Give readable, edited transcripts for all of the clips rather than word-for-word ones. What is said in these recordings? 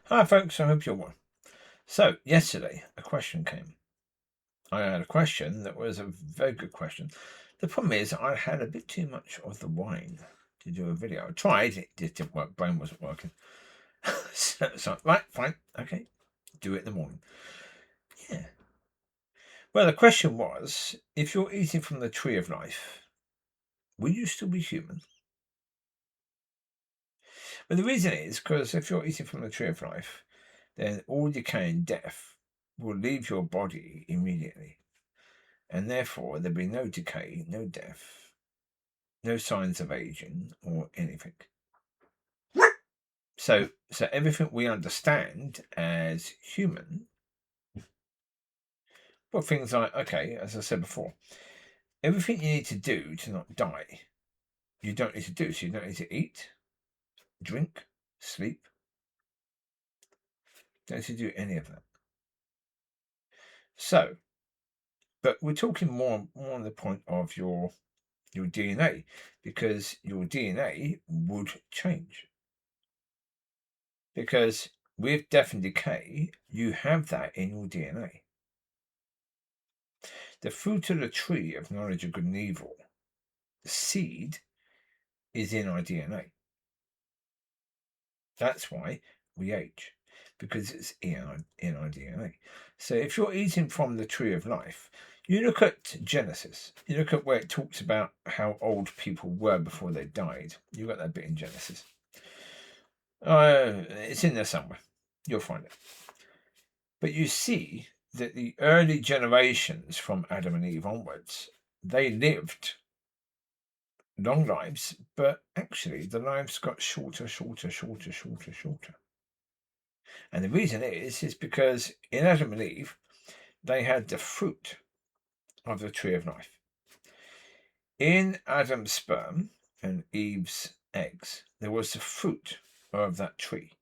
Hi, folks. I hope you're well. So, yesterday, a question came. I had a question that was a very good question. The problem is, I had a bit too much of the wine to do a video. I tried, it just didn't work. Brain wasn't working. so, right, fine, okay, do it in the morning. Yeah. Well, the question was, if you're eating from the tree of life, will you still be human? Well, the reason is because if you're eating from the tree of life, then all decay and death will leave your body immediately. And therefore there'll be no decay, no death, no signs of aging or anything. So everything we understand as human, well, things like, okay, as I said before, everything you need to do to not die, you don't need to do. So you don't need to eat, drink, sleep. Don't need to do any of that. So, but we're talking more on the point of your DNA, because your DNA would change. Because with death and decay, you have that in your DNA. The fruit of the tree of knowledge of good and evil, the seed, is in our DNA. That's why we age, because it's in our DNA. So if you're eating from the tree of life, you look at Genesis, you look at where it talks about how old people were before they died. You got that bit in Genesis. It's in there somewhere. You'll find it. But you see that the early generations from Adam and Eve onwards, they lived long lives, but actually the lives got shorter. And the reason is because in Adam and Eve, they had the fruit of the tree of life. In Adam's sperm and Eve's eggs, there was the fruit of that tree,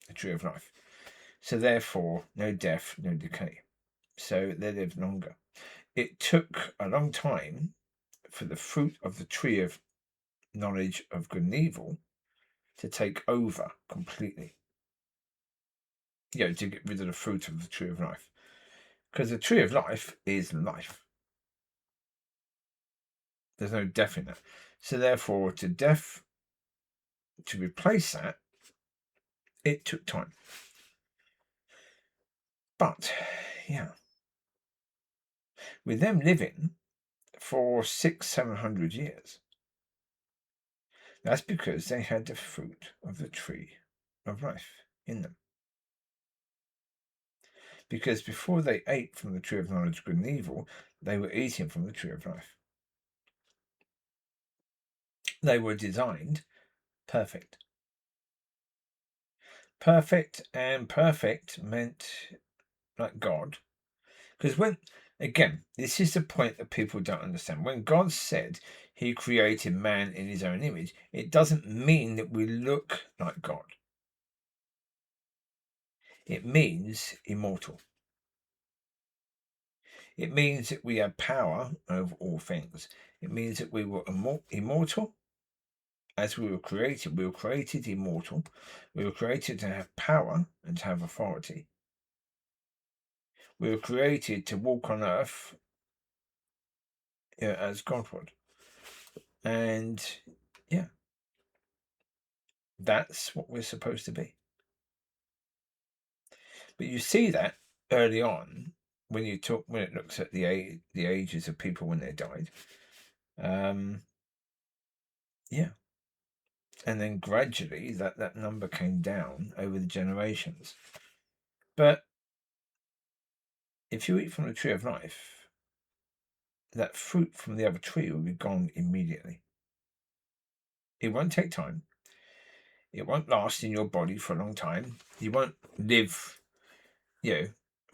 the tree of life. So therefore, no death, no decay. So they lived longer. It took a long time for the fruit of the tree of knowledge of good and evil to take over completely. To get rid of the fruit of the tree of life. Because the tree of life is life. There's no death in that. So therefore, to replace that, it took time. But, with them living for 600-700 years, that's because they had the fruit of the tree of life in them. Because before they ate from the tree of knowledge of good and evil, they were eating from the tree of life. They were designed perfect. Perfect, and perfect meant like God. Because this is the point that people don't understand. When God said he created man in his own image, it doesn't mean that we look like God. It means immortal. It means that we have power over all things. It means that we were immortal as we were created. We were created immortal. We were created to have power and to have authority. We were created to walk on earth as God would. And that's what we're supposed to be. But you see that early on when it looks at the ages of people when they died. And then gradually that number came down over the generations. But if you eat from the tree of life, that fruit from the other tree will be gone immediately. It won't take time. It won't last in your body for a long time. You won't live,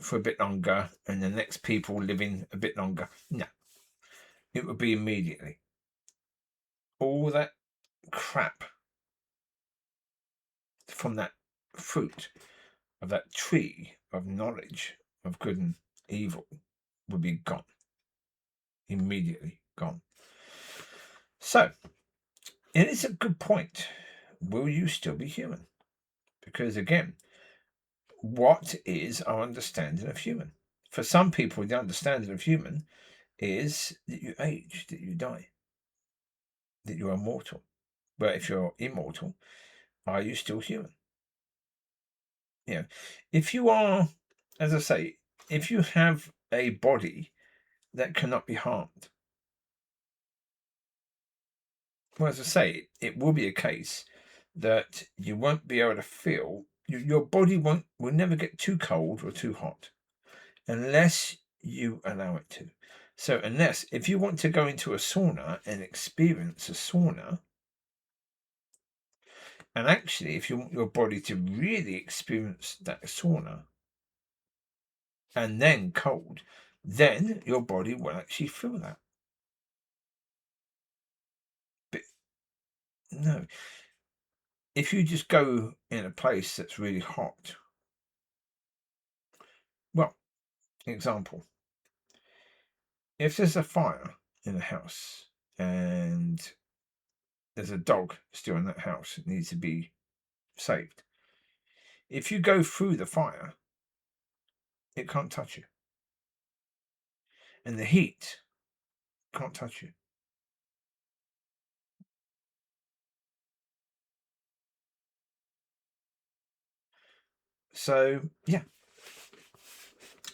for a bit longer, and the next people living a bit longer. No. It would be immediately. All that crap from that fruit of that tree of knowledge of good and evil would be gone. Immediately gone. So, it is a good point. Will you still be human? Because again, what is our understanding of human? For some people, the understanding of human is that you age, that you die, that you are mortal. But if you're immortal, are you still human? If you are, as I say, if you have a body that cannot be harmed, well, as I say, it will be a case that you won't be able to feel, your body will never get too cold or too hot unless you allow it to. So if you want to go into a sauna and experience a sauna, and actually if you want your body to really experience that sauna and then cold, then your body will actually feel that. But no, if you just go in a place that's really hot, well, example, if there's a fire in a house and there's a dog still in that house that needs to be saved, if you go through the fire, it can't touch you. And the heat can't touch you. So, yeah,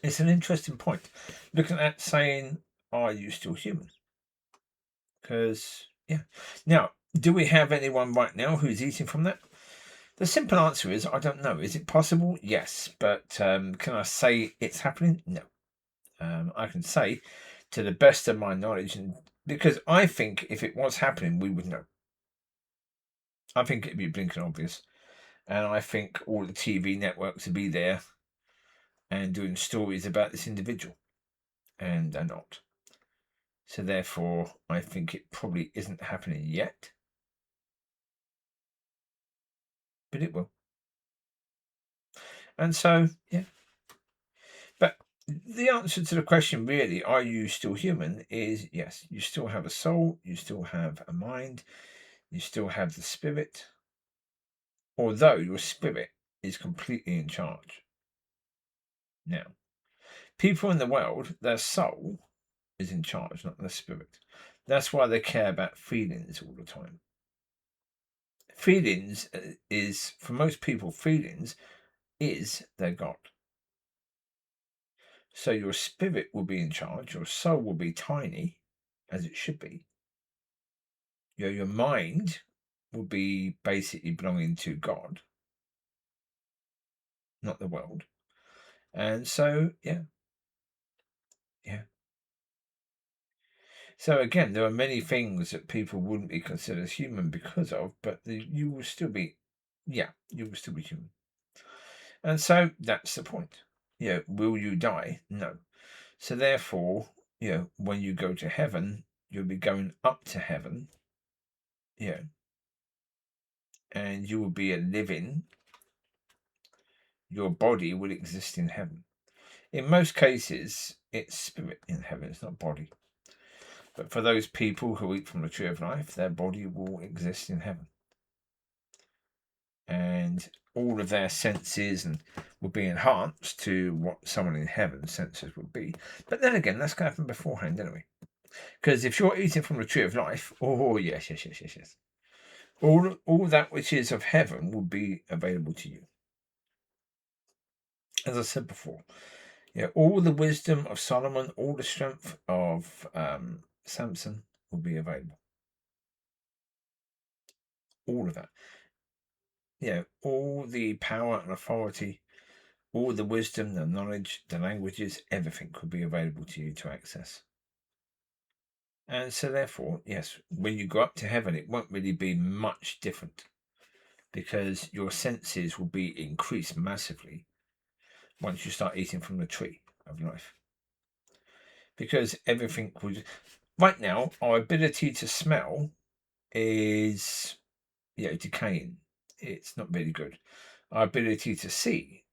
it's an interesting point. Looking at saying, are you still human? Because, yeah. Now, do we have anyone right now who's eating from that? The simple answer is, I don't know. Is it possible? Yes. But can I say it's happening? No. I can say, to the best of my knowledge, and because I think if it was happening, we would know. I think it'd be blinking obvious. And I think all the TV networks would be there and doing stories about this individual. And they're not. So therefore, I think it probably isn't happening yet. But it will. And so, yeah. But the answer to the question, really, are you still human, is yes. You still have a soul. You still have a mind. You still have the spirit. Although your spirit is completely in charge. Now, people in the world, their soul is in charge, not their spirit. That's why they care about feelings all the time. Feelings is, for most people, feelings is their God. So your spirit will be in charge, your soul will be tiny, as it should be. Your mind will be basically belonging to God, not the world. And so, yeah. So again, there are many things that people wouldn't be considered human because of, but you will still be, you will still be human. And so that's the point. Will you die? No. So therefore, when you go to heaven, you'll be going up to heaven, and you will be a living. Your body will exist in heaven. In most cases, it's spirit in heaven, it's not body. But for those people who eat from the tree of life, their body will exist in heaven. And all of their senses will be enhanced to what someone in heaven's senses would be. But then again, that's going to happen beforehand, anyway. Because if you're eating from the tree of life, oh yes. All that which is of heaven will be available to you. As I said before, all the wisdom of Solomon, all the strength of Samson will be available. All of that. All the power and authority, all the wisdom, the knowledge, the languages, everything could be available to you to access. And so therefore, yes, when you go up to heaven, it won't really be much different because your senses will be increased massively once you start eating from the tree of life. Because everything would... Right now, our ability to smell is, decaying. It's not really good. Our ability to see,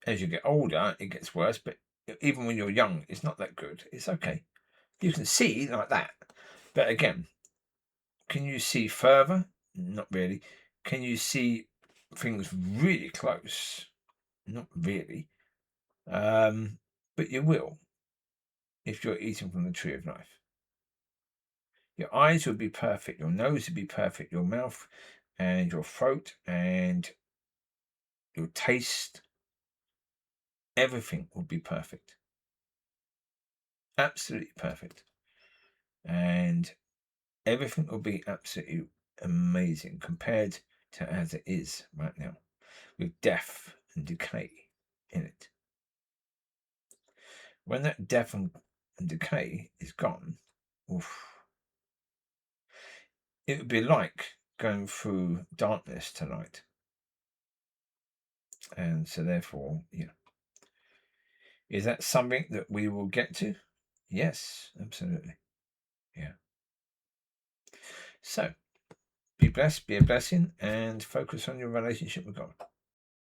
as you get older, it gets worse, but even when you're young, it's not that good. It's okay. You can see like that. But again, can you see further? Not really. Can you see things really close? Not really. But you will if you're eating from the tree of life. Your eyes would be perfect. Your nose would be perfect. Your mouth and your throat and your taste, everything would be perfect. Absolutely perfect. And everything will be absolutely amazing compared to as it is right now, with death and decay in it. When that death and decay is gone, oof, it would be like going through darkness to light. And so therefore, is that something that we will get to? Yes, absolutely. Yeah. So be blessed, be a blessing, and focus on your relationship with God.